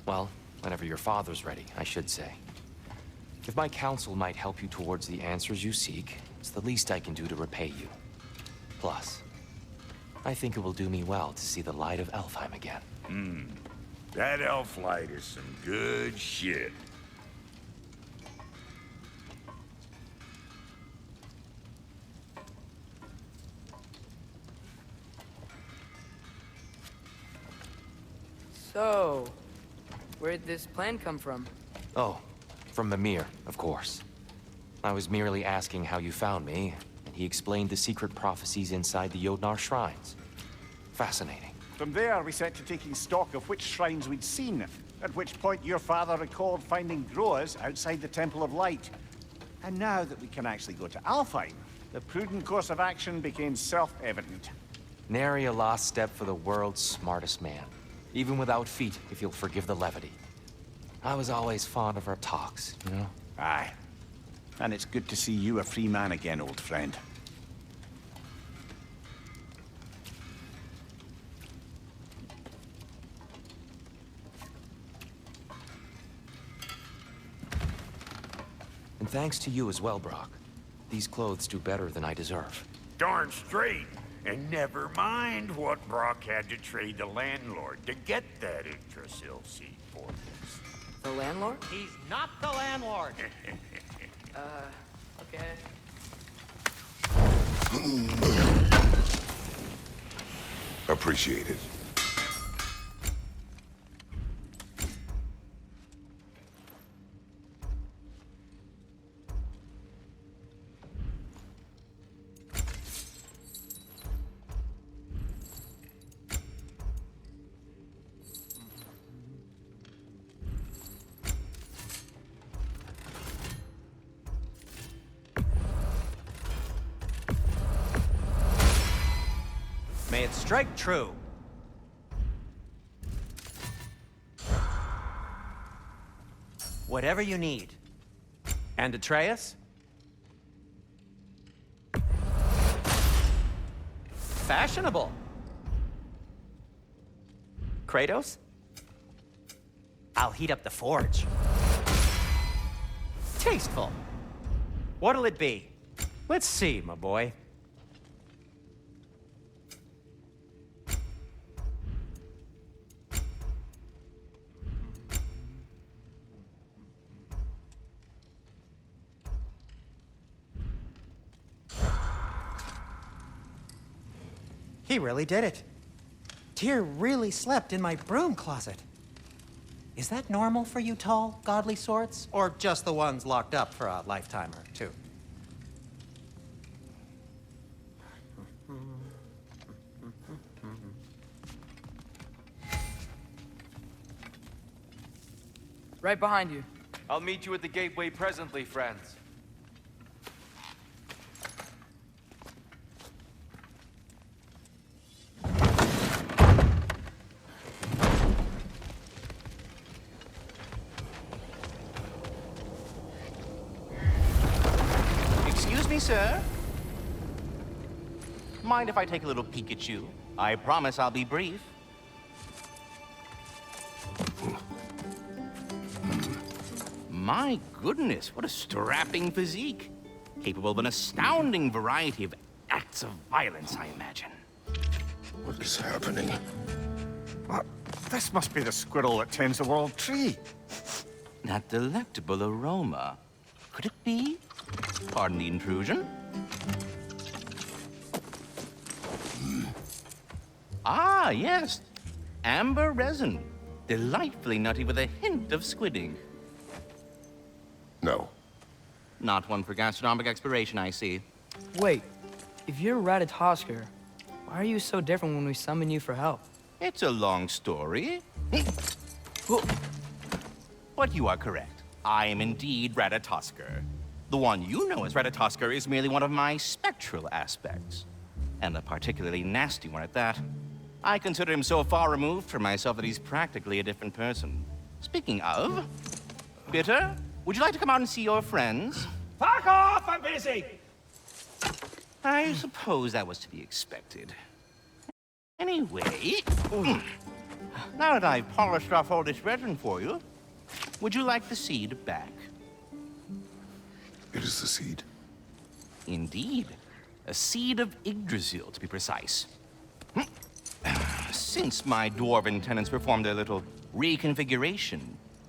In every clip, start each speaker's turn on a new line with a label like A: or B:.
A: Well, whenever your father's ready, I should say. If my counsel might help you towards the answers you seek, it's the least I can do to repay you. Plus, I think it will do me well to see the light of Elfheim again.
B: That elf light is some good shit.
C: So, where'd this plan come from?
A: Oh, from Mimir, of course. I was merely asking how you found me, and he explained the secret prophecies inside the Jotnar shrines. Fascinating.
D: From there, we set to taking stock of which shrines we'd seen, at which point your father recalled finding Groas outside the Temple of Light. And now that we can actually go to Alfheim, the prudent course of action became self-evident.
A: Nary a lost step for the world's smartest man. Even without feet, if you'll forgive the levity. I was always fond of our talks, you know?
D: Aye. And it's good to see you a free man again, old friend.
A: And thanks to you as well, Brock. These clothes do better than I deserve.
B: Darn straight. And never mind what Brock had to trade the landlord to get that Yggdrasil seat for this.
C: The landlord?
E: He's not the landlord.
C: Okay.
F: Appreciate it.
E: May it strike true. Whatever you need. And Atreus? Fashionable. Kratos? I'll heat up the forge. Tasteful. What'll it be? Let's see, my boy. He really did it. Tyr really slept in my broom closet. Is that normal for you tall, godly swords? Or just the ones locked up for a lifetime or two?
C: Right behind you.
G: I'll meet you at the gateway presently, friends.
H: Excuse me, sir? Mind if I take a little peek at you? I promise I'll be brief. My goodness, what a strapping physique. Capable of an astounding variety of acts of violence, I imagine.
F: What is happening?
D: What? This must be the squirrel that tends the world tree.
H: That delectable aroma. Could it be? Pardon the intrusion. Ah, yes. Amber resin. Delightfully nutty with a hint of squidding.
F: No.
H: Not one for gastronomic exploration, I see.
C: Wait, if you're Ratatoskr, why are you so different when we summon you for help?
H: It's a long story. But you are correct. I am indeed Ratatoskr. The one you know as Ratatoskr is merely one of my spectral aspects. And a particularly nasty one at that. I consider him so far removed from myself that he's practically a different person. Speaking of, Bitter, would you like to come out and see your friends?
E: Fuck off! I'm busy!
H: I suppose that was to be expected. Anyway, now that I've polished off all this resin for you, would you like the seed back?
F: It is the seed.
H: Indeed. A seed of Yggdrasil, to be precise. Since my dwarven tenants performed a little reconfiguration,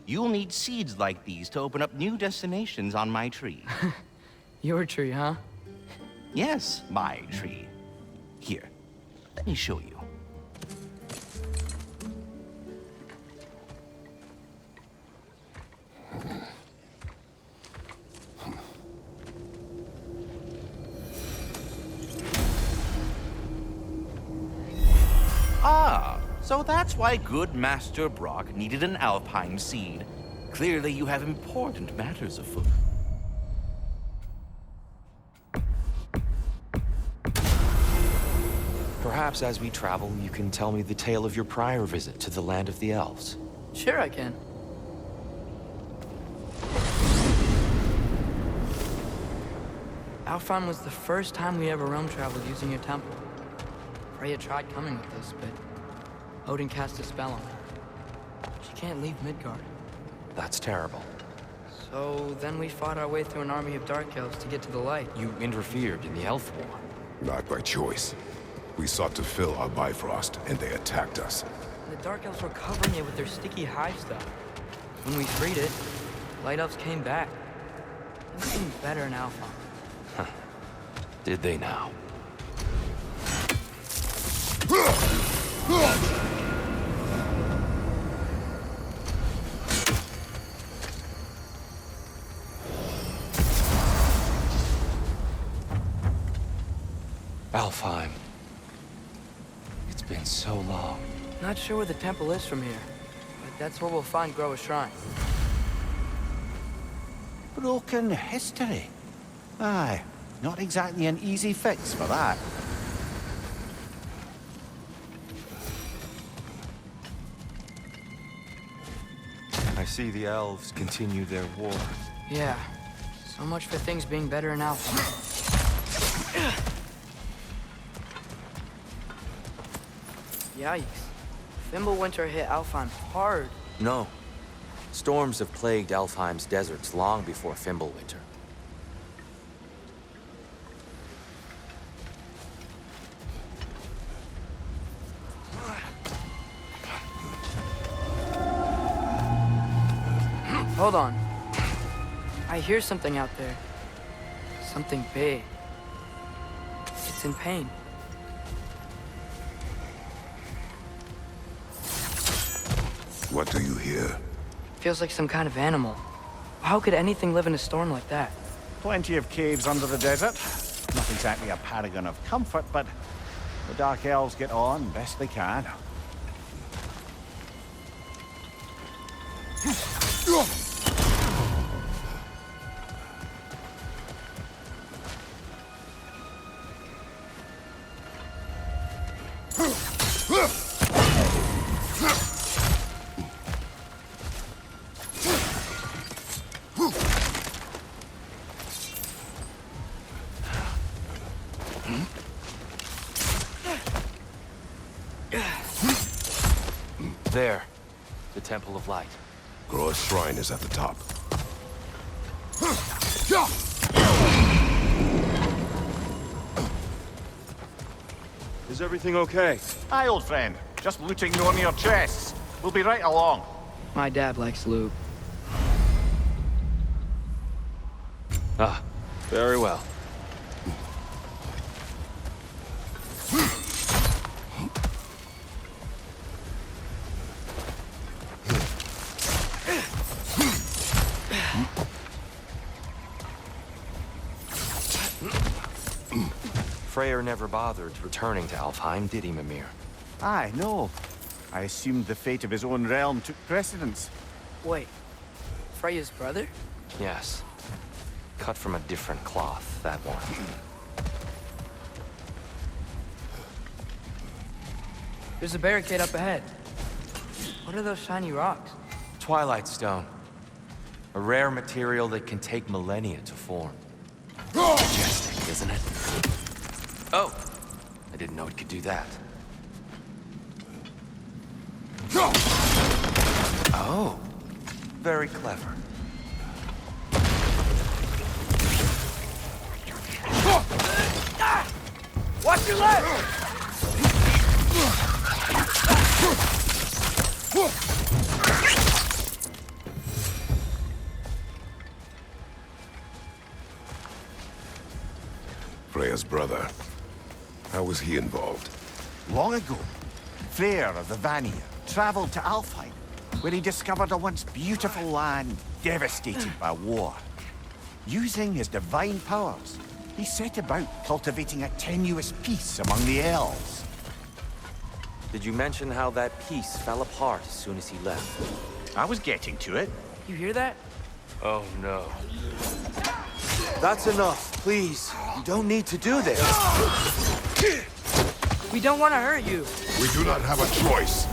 H: you'll need seeds like these to open up new destinations on my tree.
C: Your tree, huh?
H: Yes, my tree. Here, let me show you. Ah, so that's why good Master Brock needed an Alpine seed. Clearly you have important matters afoot.
A: Perhaps as we travel, you can tell me the tale of your prior visit to the land of the elves.
C: Sure I can. Alfheim was the first time we ever realm traveled using your temple. Freya tried coming with us, but Odin cast a spell on her. She can't leave Midgard.
A: That's terrible.
C: So then we fought our way through an army of dark elves to get to the light.
A: You interfered in the elf war.
F: Not by choice. We sought to fill our Bifrost, and they attacked us.
C: And the dark elves were covering it with their sticky hive stuff. When we freed it, light elves came back. It seemed better in Alpheim.
A: Did they now? Alfheim. It's been so long.
C: Not sure where the temple is from here, but that's where we'll find Groa's shrine.
D: Broken history. Aye, not exactly an easy fix for that.
A: I see the elves continue their war.
C: Yeah, so much for things being better in Alpheim. Yikes. Fimbulwinter hit Alfheim hard.
A: No. Storms have plagued Alfheim's deserts long before Fimbulwinter.
C: Hold on. I hear something out there. Something big. It's in pain.
F: What do you hear?
C: Feels like some kind of animal. How could anything live in a storm like that?
D: Plenty of caves under the desert. Not exactly a paragon of comfort, but the Dark Elves get on best they can.
A: There. The Temple of Light.
F: Groa's shrine is at the top.
G: Is everything okay?
D: Aye, old friend. Just looting one of your chests. We'll be right along.
C: My dad likes loot.
A: Ah, very well. Freyr never bothered returning to Alfheim, did he, Mimir?
D: Aye, no. I assumed the fate of his own realm took precedence.
C: Wait, Freya's brother?
A: Yes. Cut from a different cloth, that one.
C: There's a barricade up ahead. What are those shiny rocks?
A: Twilight Stone. A rare material that can take millennia to form. Majestic, isn't it? Oh! I didn't know it could do that. Oh, very clever.
C: Watch your left!
F: Freya's brother. How was he involved?
D: Long ago, Freyr of the Vanir traveled to Alfheim, where he discovered a once beautiful land devastated by war. Using his divine powers, he set about cultivating a tenuous peace among the elves.
A: Did you mention how that peace fell apart as soon as he left?
D: I was getting to it.
C: You hear that?
A: Oh, no. That's enough, please. You don't need to do this.
C: We don't want to hurt you.
F: We do not have a choice.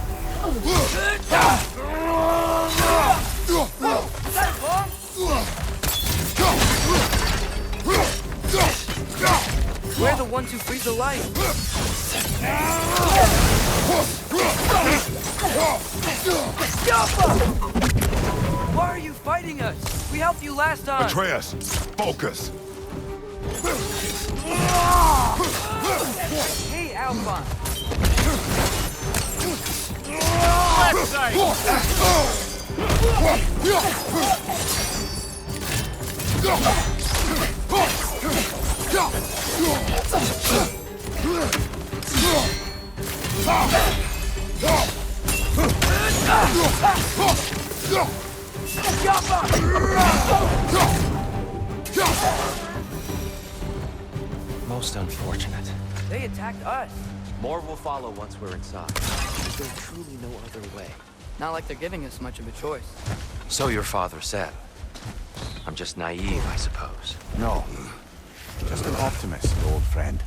C: We're the ones who freeze the light. Why are you fighting us? We helped you last time.
F: Atreus, focus.
C: Hey, Alphon.
B: Left side!
A: Most unfortunate.
C: They attacked us.
A: More will follow once we're inside. There's truly no other way.
C: Not like they're giving us much of a choice.
A: So your father said. I'm just naive, I suppose.
D: No, just an optimist, old friend.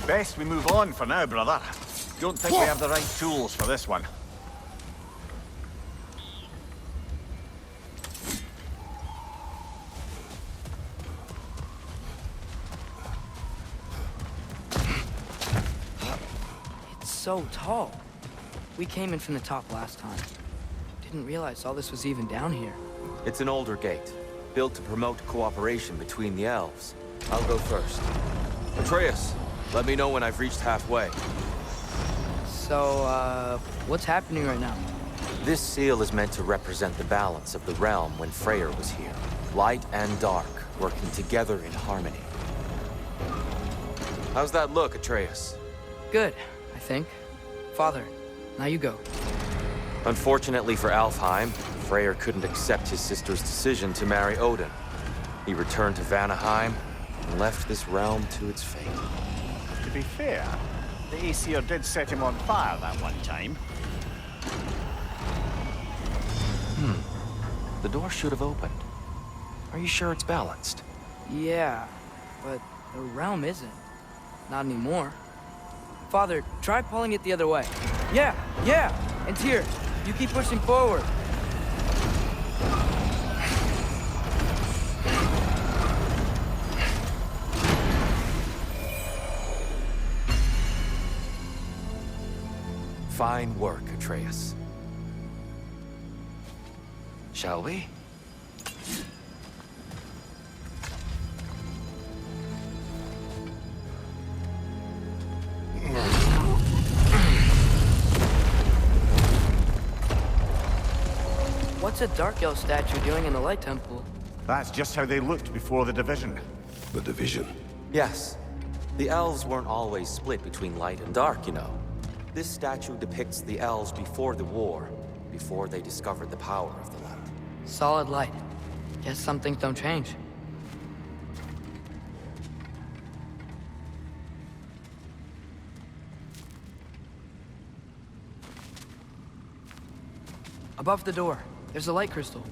D: Best we move on for now, brother. Don't think we have the right tools for this one.
C: It's so tall. We came in from the top last time. Didn't realize all this was even down here.
A: It's an older gate, built to promote cooperation between the elves. I'll go first. Atreus, let me know when I've reached halfway.
C: So, what's happening right now?
A: This seal is meant to represent the balance of the realm when Freyr was here. Light and dark, working together in harmony. How's that look, Atreus?
C: Good, I think. Father, now you go.
A: Unfortunately for Alfheim, Freyr couldn't accept his sister's decision to marry Odin. He returned to Vanaheim and left this realm to its fate.
D: To be fair, the Aesir did set him on fire that one time.
A: The door should have opened. Are you sure it's balanced?
C: Yeah, but the realm isn't. Not anymore. Father, try pulling it the other way. Yeah! And Tyr, you keep pushing forward.
A: Fine work, Atreus. Shall we?
C: What's a Dark Elf statue doing in the Light Temple?
D: That's just how they looked before the division.
F: The division.
A: Yes. The elves weren't always split between light and dark, you know. This statue depicts the elves before the war, before they discovered the power of the light.
C: Solid light. Guess some things don't change. Above the door, there's a light crystal.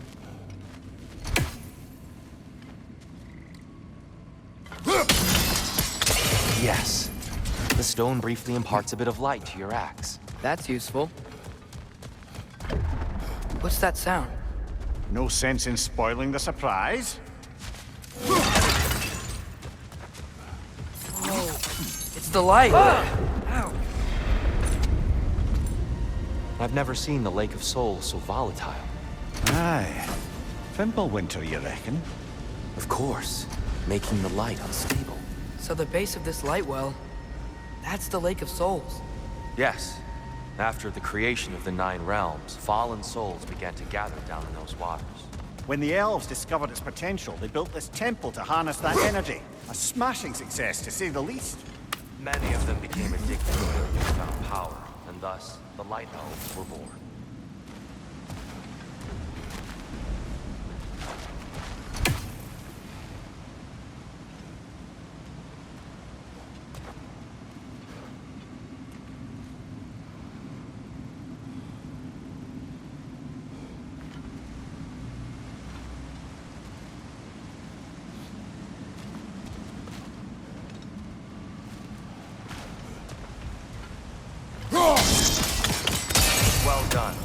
A: Yes. The stone briefly imparts a bit of light to your axe.
C: That's useful. What's that sound?
D: No sense in spoiling the surprise.
C: It's the light! Ow!
A: I've never seen the Lake of Souls so volatile.
D: Aye. Winter, you reckon?
A: Of course, making the light unstable.
C: So the base of this light well, that's the Lake of Souls.
A: Yes. After the creation of the Nine Realms, fallen souls began to gather down in those waters.
D: When the elves discovered its potential, they built this temple to harness that energy. A smashing success, to say the least.
A: Many of them became addicted to their newfound power, and thus, the Light Elves were born. Well done.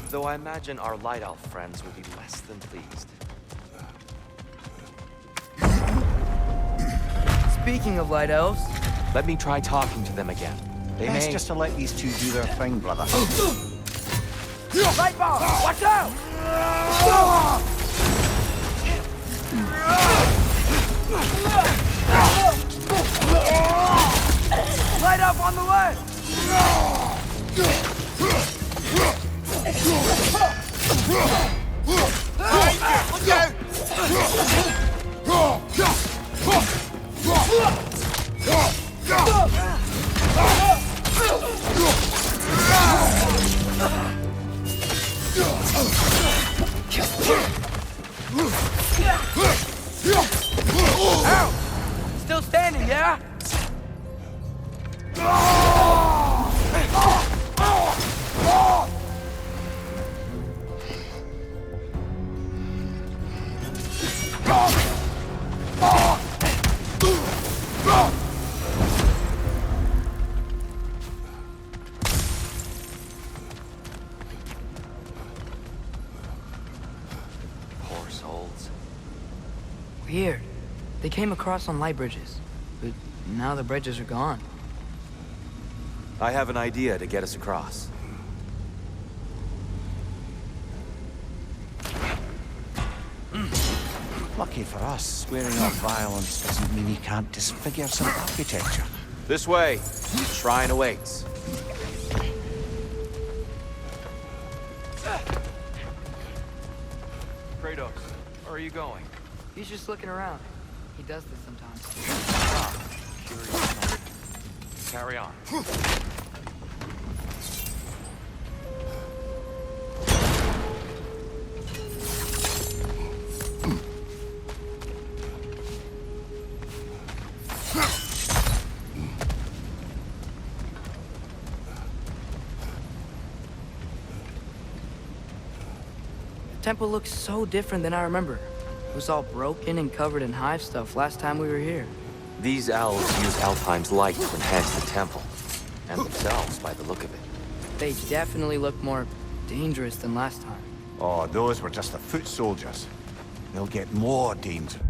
A: Though I imagine our Light Elf friends will be less than pleased.
C: Speaking of light elves,
A: Let me try talking to them again. They
D: Best
A: may...
D: just to let these two do their thing, brother.
C: light ball! Watch out! Light up on the way! Ow! Still standing, yeah?
A: Poor souls.
C: Weird. They came across on light bridges, but now the bridges are gone.
A: I have an idea to get us across.
D: Lucky for us, swearing off violence doesn't mean you can't disfigure some architecture.
A: This way. The shrine awaits. Kratos, where are you going?
C: He's just looking around. He does this sometimes.
A: Curious. Carry on.
C: The temple looks so different than I remember. It was all broken and covered in hive stuff last time we were here.
A: These elves use Alfheim's light to enhance the temple. And themselves, by the look of it.
C: They definitely look more dangerous than last time.
D: Oh, those were just the foot soldiers. They'll get more dangerous.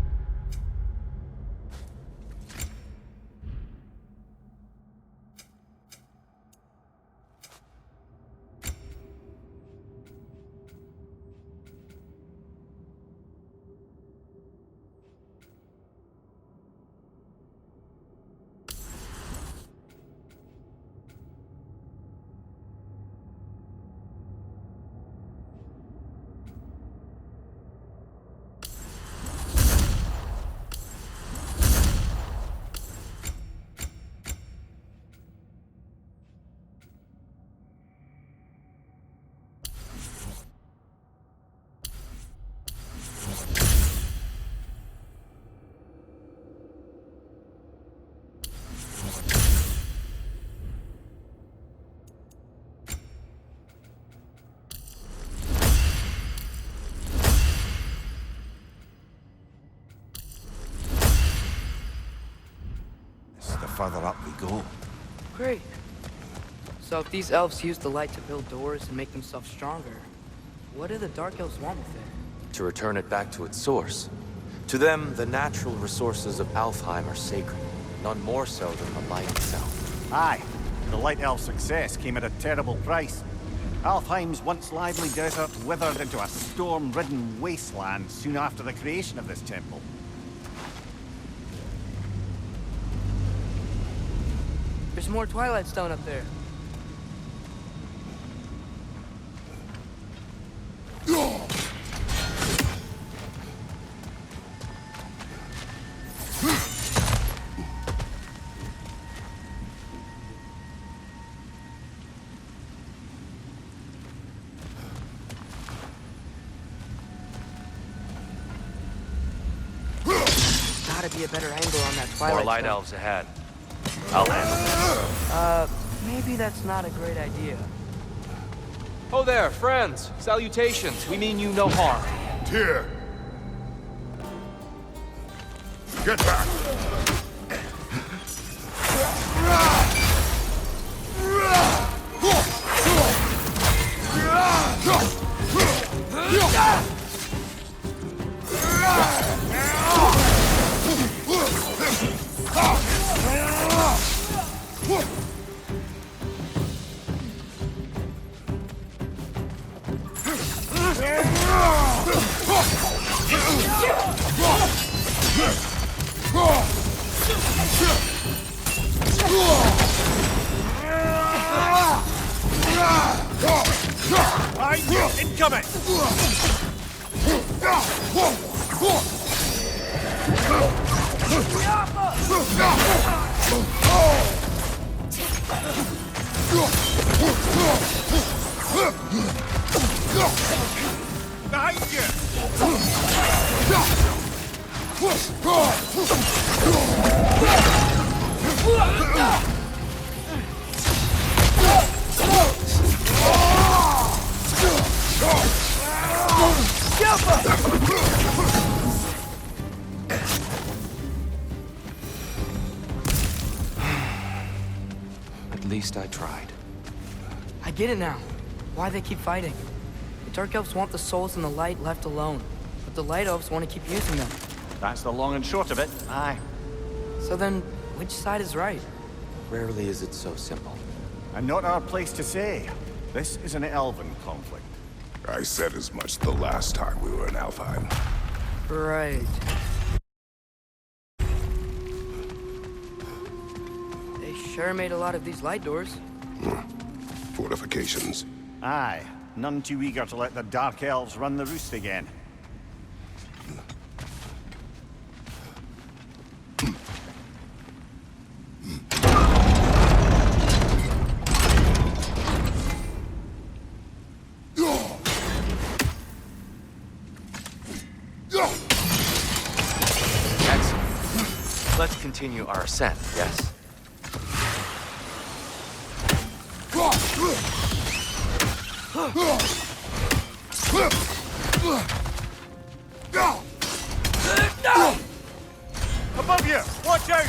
D: The further up we go.
C: Great. So if these elves use the light to build doors and make themselves stronger, what do the Dark Elves want with it?
A: To return it back to its source. To them, the natural resources of Alfheim are sacred, none more so than the light itself.
D: Aye, the Light Elf's success came at a terrible price. Alfheim's once lively desert withered into a storm-ridden wasteland soon after the creation of this temple.
C: There's more Twilight Stone up there. Gotta be a better angle on that Twilight
A: More light
C: Stone.
A: elves ahead. I'll handle it.
C: Maybe that's not a great idea.
A: Oh there, friends. Salutations. We mean you no harm.
F: Tyr! Get back!
B: Incoming! Behind you!
A: At least I tried.
C: I get it now. Why they keep fighting. The Dark Elves want the souls and the light left alone. But the Light Elves want to keep using them.
D: That's the long and short of it, aye.
C: So then, which side is right?
A: Rarely is it so simple.
D: And not our place to say. This is an elven conflict.
F: I said as much the last time we were in Alfheim.
C: Right. They sure made a lot of these light doors.
F: Fortifications.
D: Aye, none too eager to let the Dark Elves run the roost again.
A: Excellent. Let's continue our ascent, yes?
B: Above you! Watch out!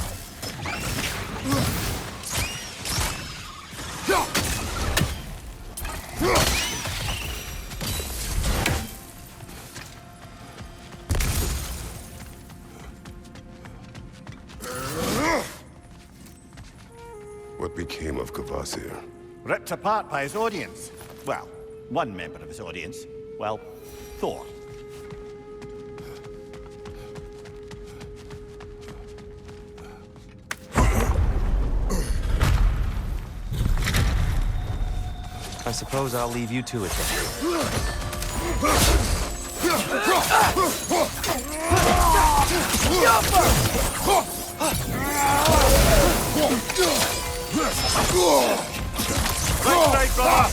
F: What became of Kvasir?
D: Ripped apart by his audience. Well, one member of his audience. Well, Thor.
A: I suppose I'll leave you to it then.
B: Right side, brother!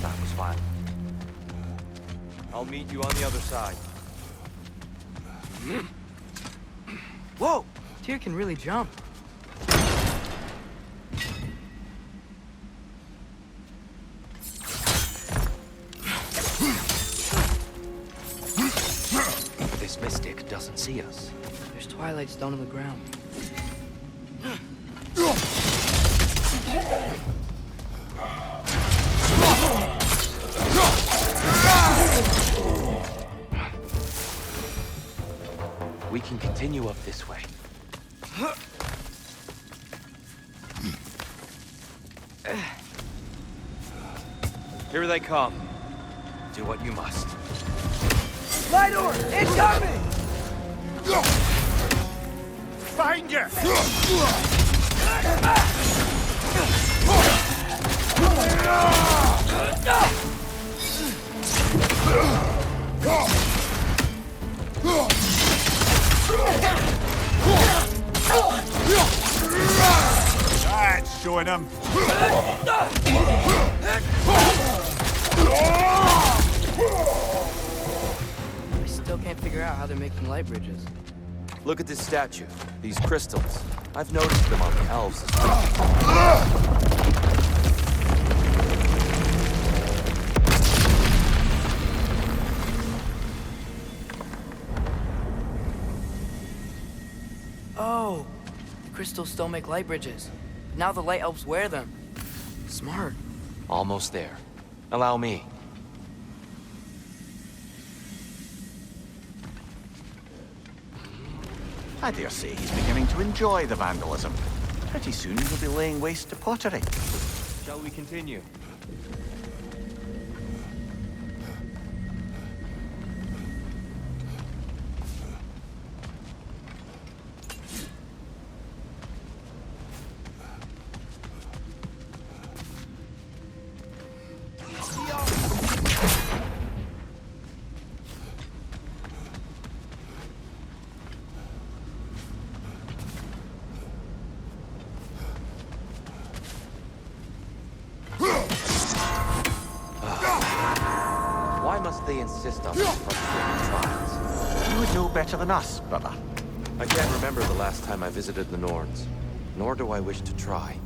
A: That was fine.
G: meet you on the other side.
C: Whoa! Tyr can really jump.
A: This mystic doesn't see us.
C: There's twilight stone on the ground.
A: We can continue up this way.
G: Here they come.
A: Do what you must.
C: Light orb! Incoming!
B: Find you!
D: That's showing him.
C: I still can't figure out how they're making light bridges.
A: Look at this statue. These crystals. I've noticed them on the elves as well.
C: Oh, the crystals still make light bridges. Now the light elves wear them. Smart.
A: Almost there. Allow me.
D: I dare say he's beginning to enjoy the vandalism. Pretty soon he'll be laying waste to pottery.
G: Shall we continue?
A: Why must they insist on these frustrating trials?
D: You would know better than us, brother.
A: I can't remember the last time I visited the Norns, nor do I wish to try.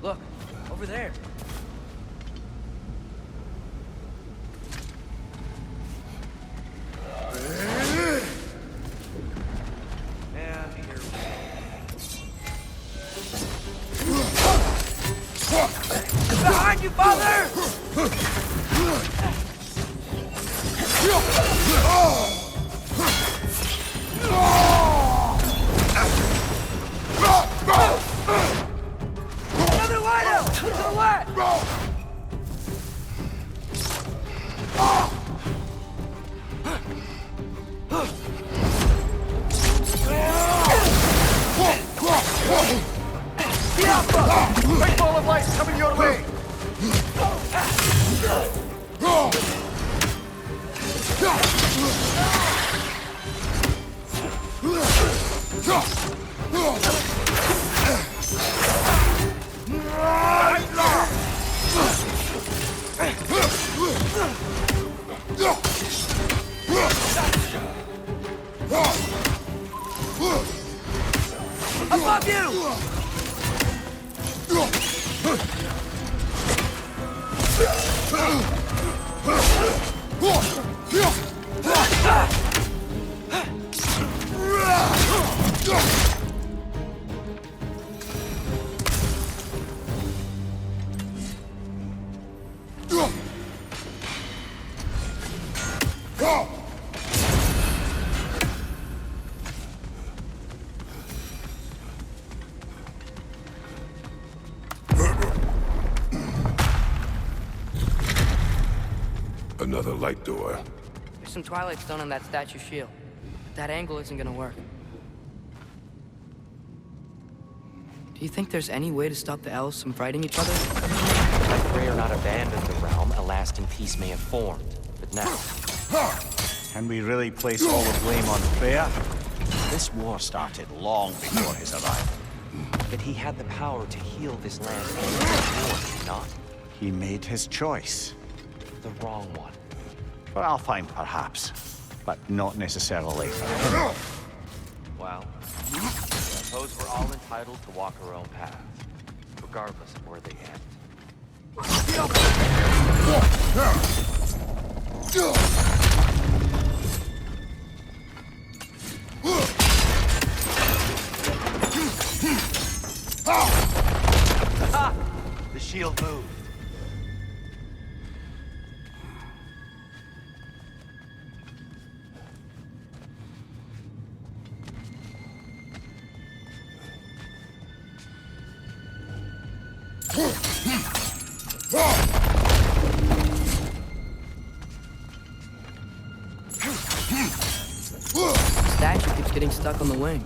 C: Look, over there.
G: And here
C: Behind you, father! Another light out! To the left!
D: Big ball of light coming your way!
C: Above you!
F: Another light door.
C: There's some twilight stone on that statue shield. But that angle isn't gonna work. Do you think there's any way to stop the elves from fighting each other?
A: I pray not abandon the realm, a lasting peace may have formed. But now,
D: Can we really place all the blame on Freya? This war started long before his arrival.
A: that he had the power to heal this land and war, did he not?
D: He made his choice.
A: The wrong one.
D: For Alfheim, perhaps, but not necessarily.
A: Well, I suppose we're all entitled to walk our own paths, regardless of where they end. The shield moved.
C: The statue keeps getting stuck on the wing.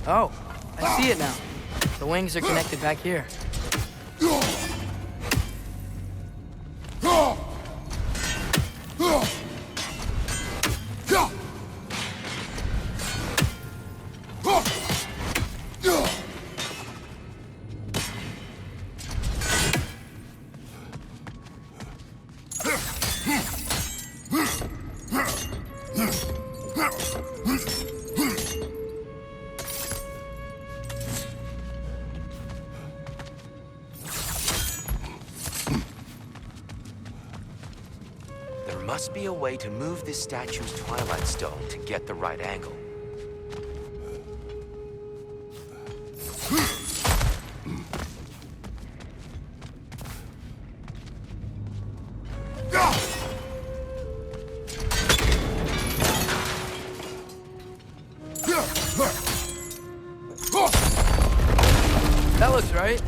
C: Oh, I see it now. The wings are connected back here.
A: There must be a way to move this statue's Twilight Stone to get the right angle.
C: That looks right.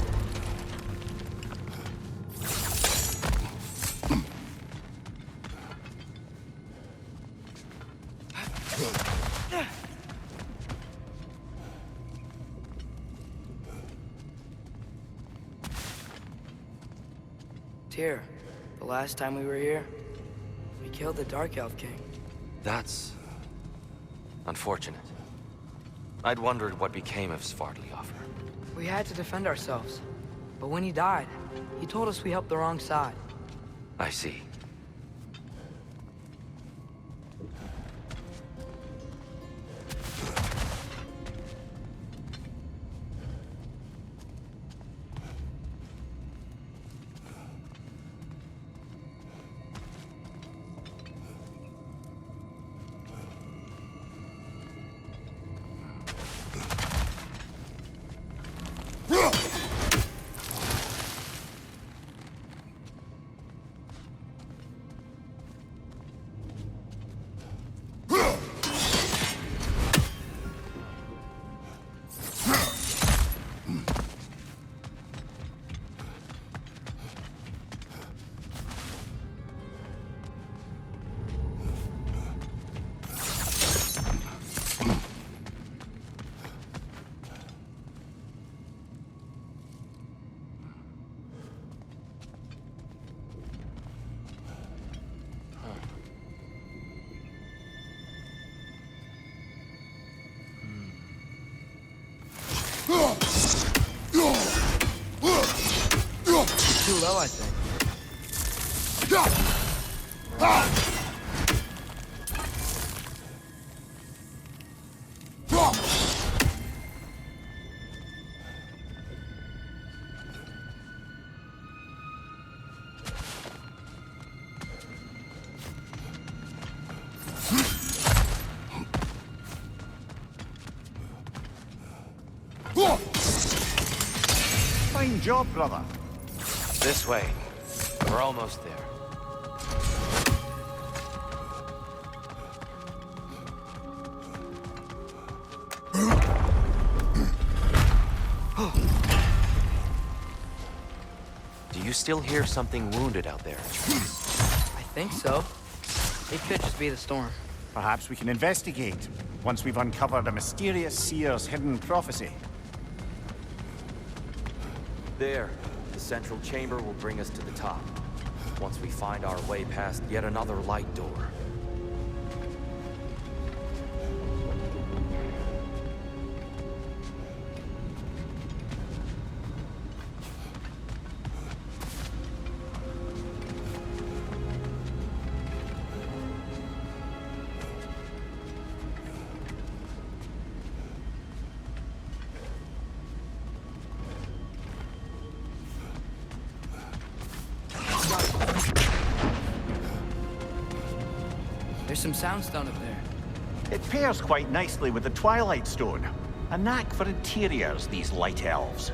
C: Tyr, the last time we were here, we killed the Dark Elf King.
A: That's unfortunate. I'd wondered what became of Svartalfheim.
C: We had to defend ourselves. But when he died, he told us we helped the wrong side.
A: I see.
C: Too low, I think.
D: Fine job, brother.
A: This way. We're almost there. Do you still hear something wounded out there?
C: I think so. It could just be the storm.
D: Perhaps we can investigate, once we've uncovered a mysterious seer's hidden prophecy.
A: There. The central chamber will bring us to the top. Once we find our way past yet another light door.
C: There's some soundstone up there.
D: It pairs quite nicely with the Twilight Stone. A knack for interiors, these light elves.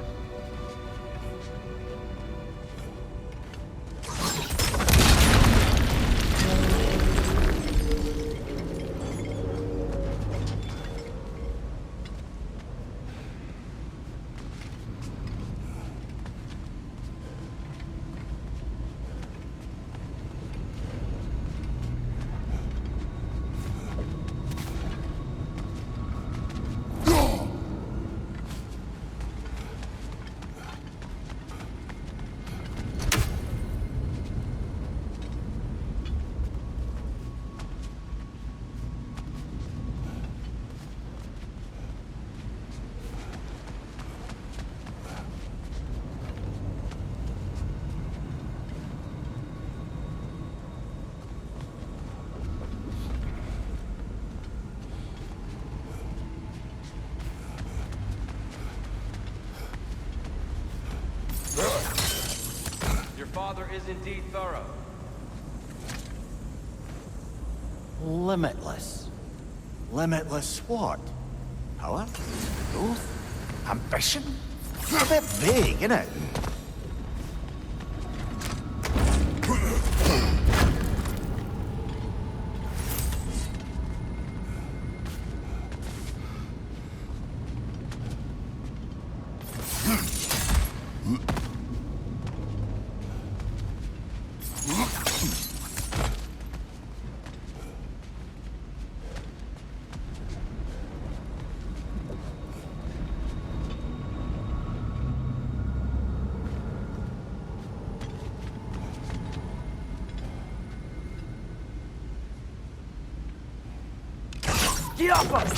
G: Your father is indeed thorough.
D: Limitless. Limitless what? Power? Growth? Ambition? A bit vague, isn't it?
C: Get off us!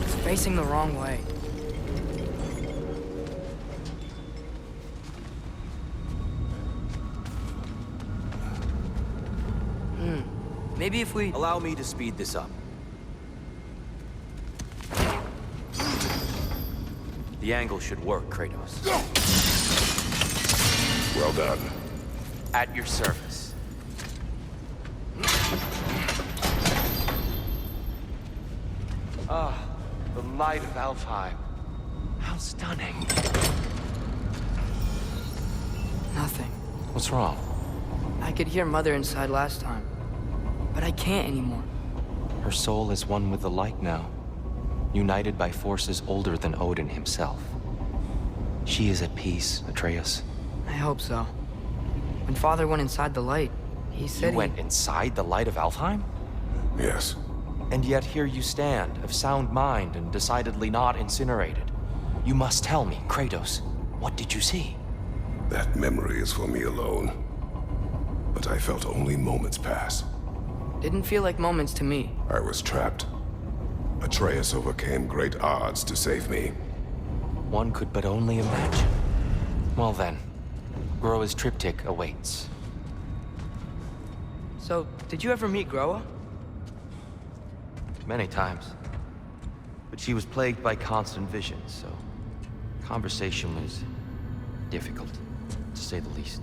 C: It's facing the wrong way. Maybe if we...
A: Allow me to speed this up. The angle should work, Kratos.
F: Well done.
A: At your service. Ah, the light of Alfheim. How stunning.
C: Nothing.
A: What's wrong?
C: I could hear Mother inside last time, but I can't anymore.
A: Her soul is one with the light now, united by forces older than Odin himself. She is at peace, Atreus.
C: I hope so. When Father went inside the light, he said
A: You went inside the light of Alfheim?
F: Yes.
A: And yet here you stand, of sound mind and decidedly not incinerated. You must tell me, Kratos, what did you see?
F: That memory is for me alone. But I felt only moments pass.
C: Didn't feel like moments to me.
F: I was trapped. Atreus overcame great odds to save me.
A: One could but only imagine. Well then, Groa's triptych awaits.
C: So, did you ever meet Groa?
A: Many times. But she was plagued by constant visions, so conversation was difficult, to say the least.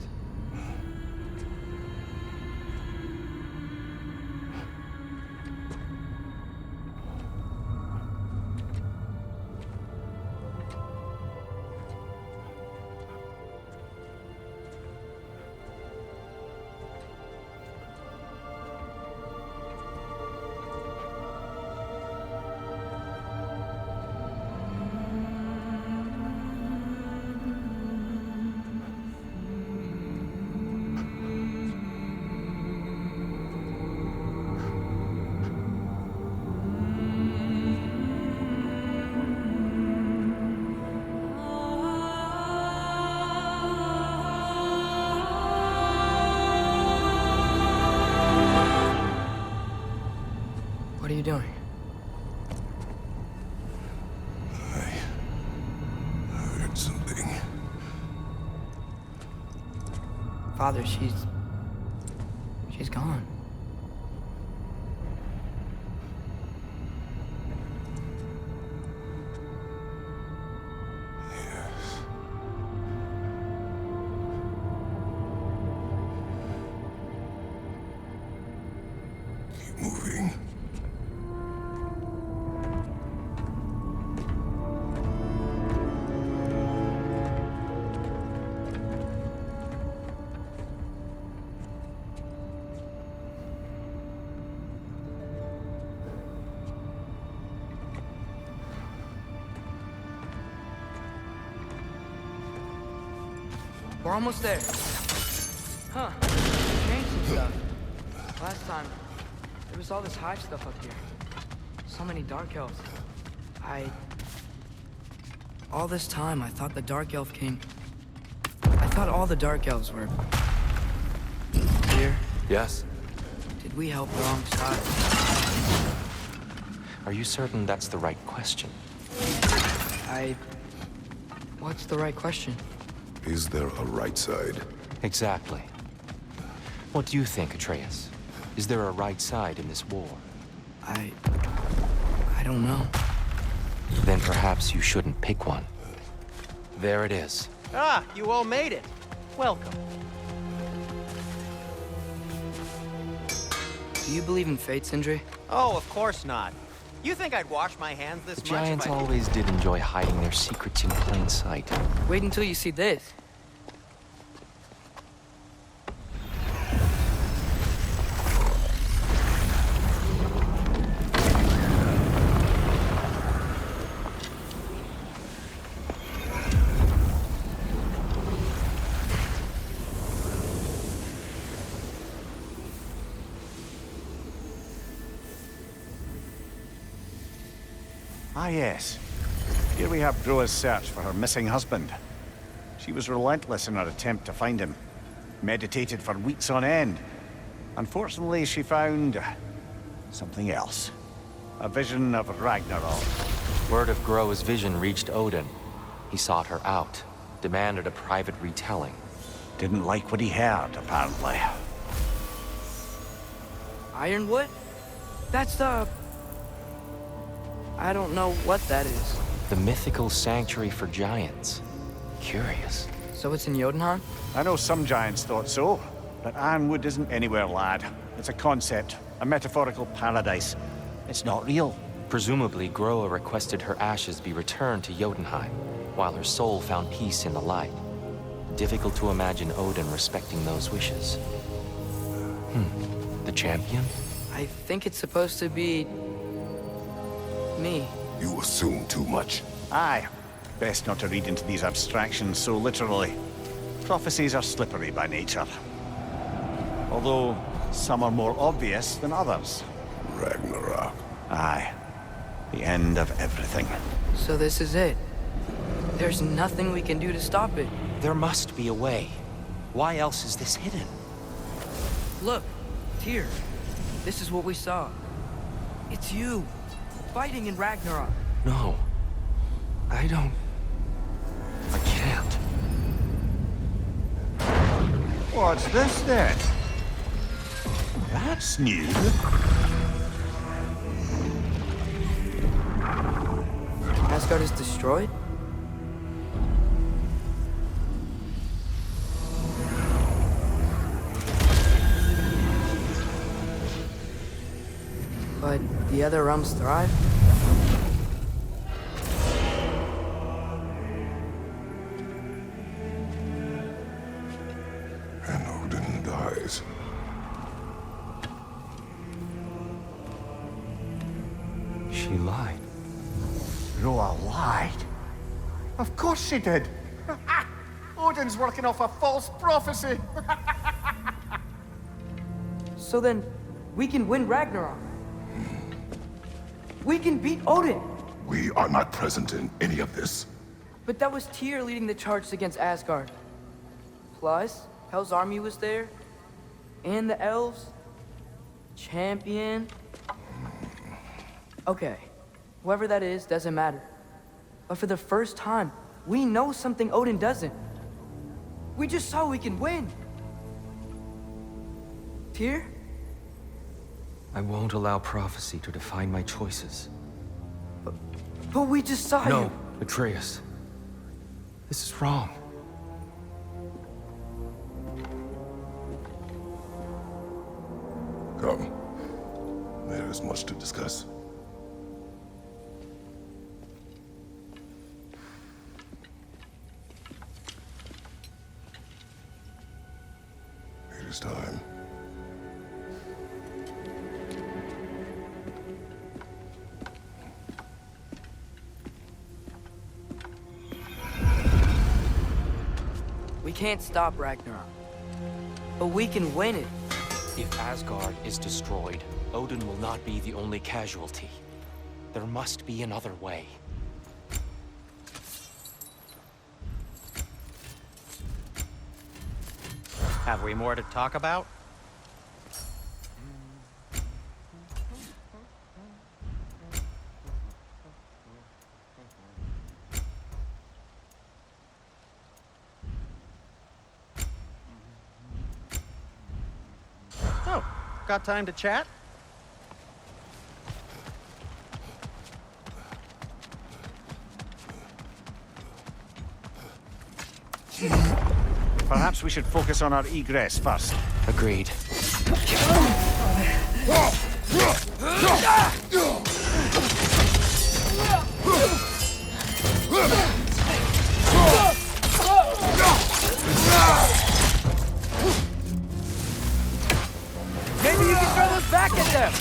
C: Father, she's gone.
F: Keep moving.
C: We're almost there. Huh. Changed some stuff. Last time, there was all this hive stuff up here. So many dark elves. All this time, I thought the dark elf king... I thought all the dark elves were... here.
A: Yes?
C: Did we help the wrong side?
A: Are you certain that's the right question?
C: What's the right question?
F: Is there a right side?
A: Exactly. What do you think, Atreus? Is there a right side in this war?
C: I don't know.
A: Then perhaps you shouldn't pick one. There it is.
E: Ah, you all made it. Welcome.
C: Do you believe in fate, Sindri?
E: Oh, of course not. You think I'd wash my hands this
A: The
E: much
A: Giants
E: if I...
A: always did enjoy hiding their secrets in plain sight.
C: Wait until you see this.
D: Ah, yes. Here we have Groa's search for her missing husband. She was relentless in her attempt to find him. Meditated for weeks on end. Unfortunately, she found... something else. A vision of Ragnarok.
A: Word of Groa's vision reached Odin. He sought her out, demanded a private retelling.
D: Didn't like what he heard, apparently.
C: Ironwood? That's the... I don't know what that is.
A: The mythical sanctuary for giants. Curious.
C: So it's in Jotunheim?
D: I know some giants thought so, but Ironwood isn't anywhere, lad. It's a concept, a metaphorical paradise. It's not real.
A: Presumably, Groa requested her ashes be returned to Jotunheim, while her soul found peace in the light. Difficult to imagine Odin respecting those wishes. The champion?
C: I think it's supposed to be... me.
F: You assume too much.
D: Aye. Best not to read into these abstractions so literally. Prophecies are slippery by nature. Although, some are more obvious than others.
F: Ragnarok.
D: Aye. The end of everything.
C: So this is it. There's nothing we can do to stop it.
A: There must be a way. Why else is this hidden?
C: Look, Tyr. This is what we saw. It's you, fighting in Ragnarok.
A: No. I can't.
D: What's this then? That's new.
C: Asgard is destroyed? But the other realms thrive?
F: And Odin dies.
A: She lied.
D: Groa lied. Of course she did. Odin's working off a false prophecy.
C: So then, we can win Ragnarok. We can beat Odin.
F: We are not present in any of this.
C: But that was Tyr leading the charge against Asgard. Plus, Hell's army was there. And the elves. Champion. Okay. Whoever that is, doesn't matter. But for the first time, we know something Odin doesn't. We just saw we can win. Tyr?
A: I won't allow prophecy to define my choices.
C: But we just saw you.
A: No, Atreus. This is wrong.
F: Come. There is much to discuss. It is time.
C: We can't stop Ragnarok. But we can win it.
A: If Asgard is destroyed, Odin will not be the only casualty. There must be another way.
E: Have we more to talk about? Oh, got time to chat?
D: Perhaps we should focus on our egress first.
A: Agreed.
C: Maybe you can throw those back at them!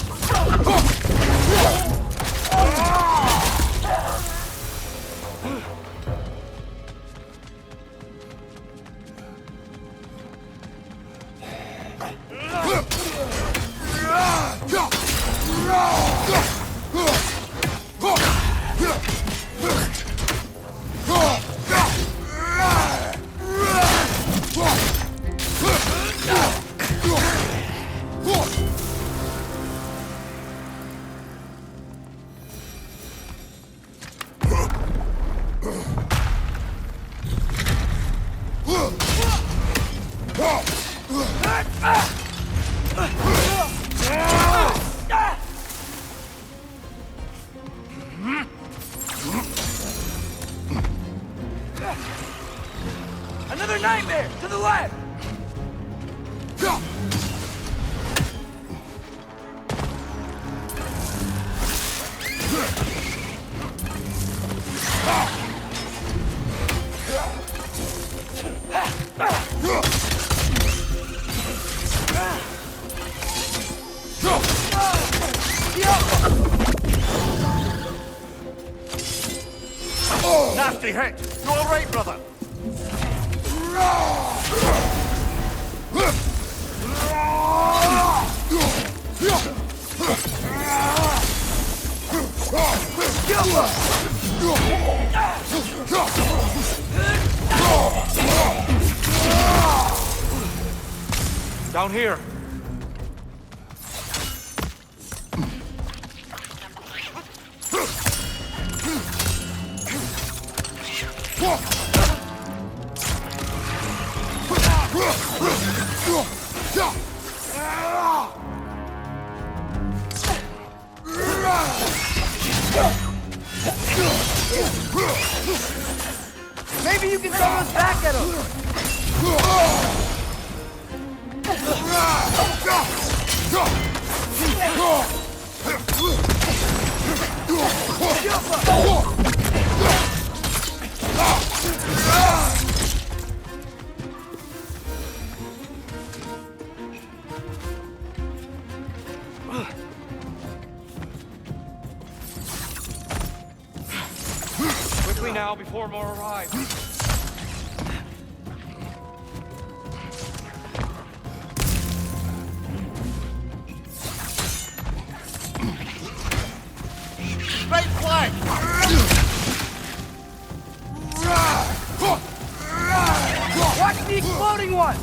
C: Another nightmare! To the left!
D: Nasty hit! You all right, brother?
A: Down here.
C: Maybe you can throw us back at him!
A: Quickly now, before more arrive.
D: Right flank!
C: Watch the exploding one!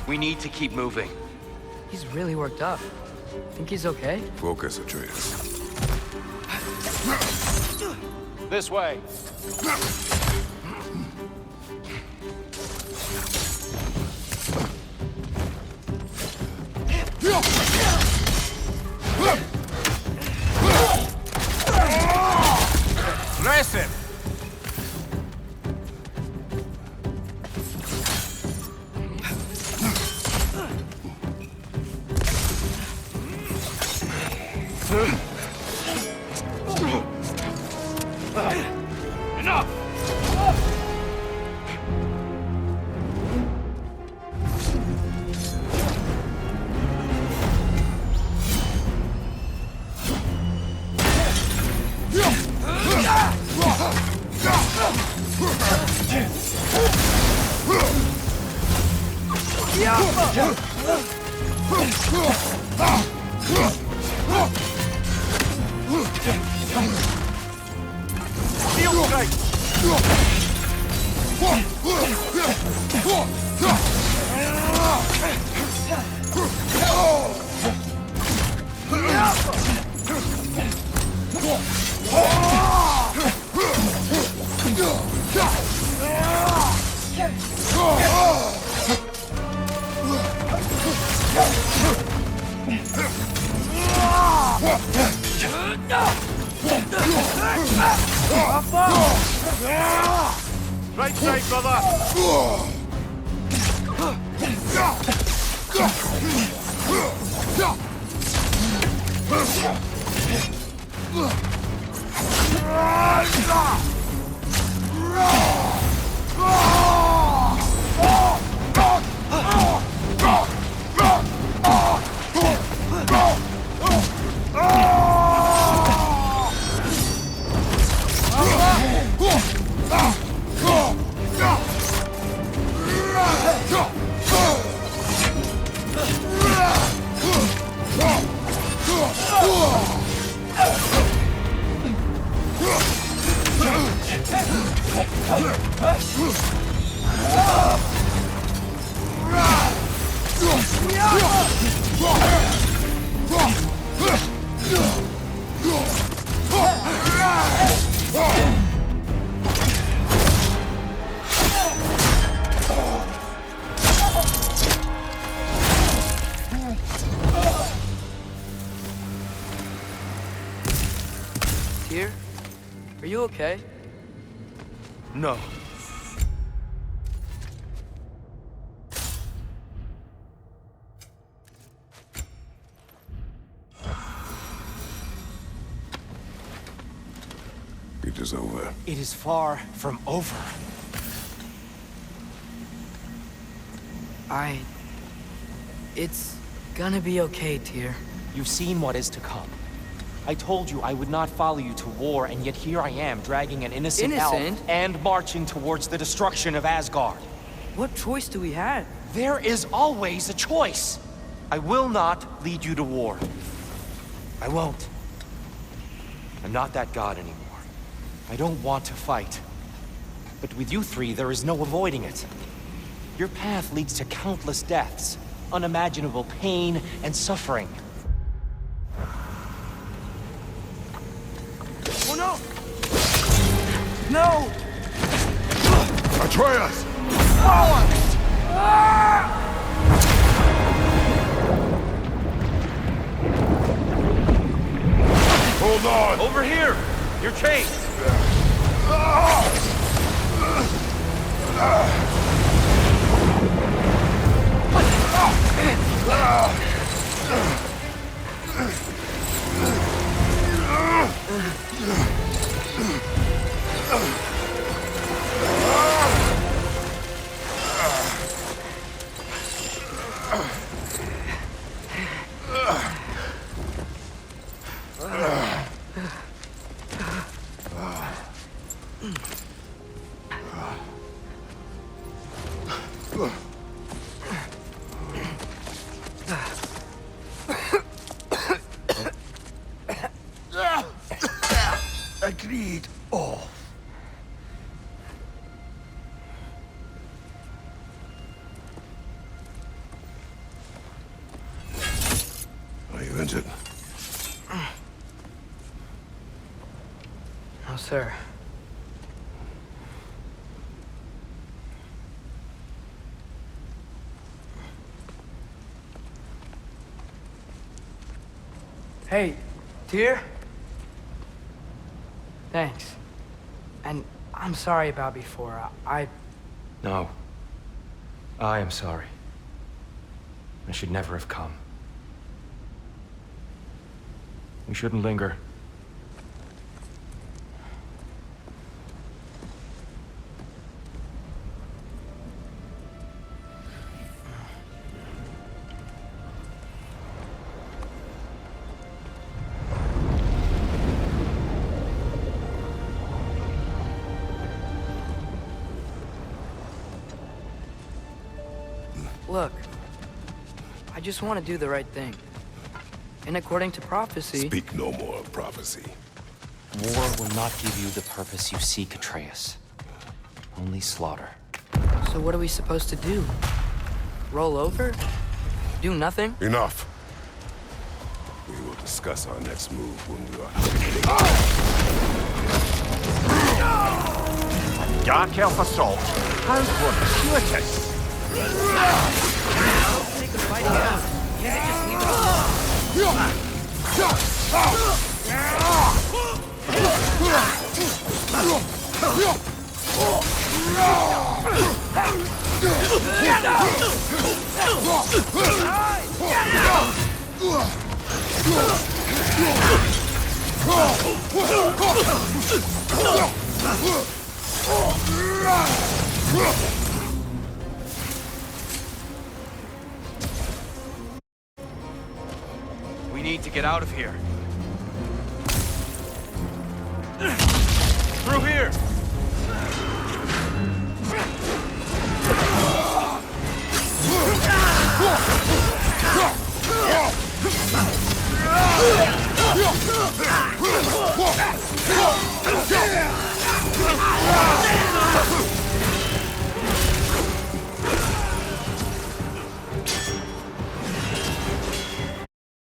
A: We need to keep moving.
C: He's really worked up. Think he's okay?
F: Focus, Atreus.
G: This way.
D: Listen! Shield strike! Right side, brother!
C: Tyr, are you okay?
A: No.
F: It is over.
A: It is far from over.
C: It's gonna be okay, Tyr.
A: You've seen what is to come. I told you I would not follow you to war, and yet here I am, dragging an innocent elf and marching towards the destruction of Asgard.
C: What choice do we have?
A: There is always a choice. I will not lead you to war. I won't. I'm not that god anymore. I don't want to fight. But with you three, there is no avoiding it. Your path leads to countless deaths, unimaginable pain and suffering.
C: Oh no! No!
F: Atreus! Hold on!
G: Over here! You're chased!
F: Agreed. Oh. Are you injured?
C: No, sir. Hey, Tyr? Thanks. And I'm sorry about before.
A: No. I am sorry. I should never have come. We shouldn't linger.
C: Look, I just want to do the right thing. And according to prophecy...
F: Speak no more of prophecy.
A: War will not give you the purpose you seek, Atreus. Only slaughter.
C: So what are we supposed to do? Roll over? Do nothing?
F: Enough. We will discuss our next move when we are...
D: Dark Elf Assault. How fortuitous!
C: Take the fighting out. Can't they just leave it alone?
G: We need to get out of here. Through here!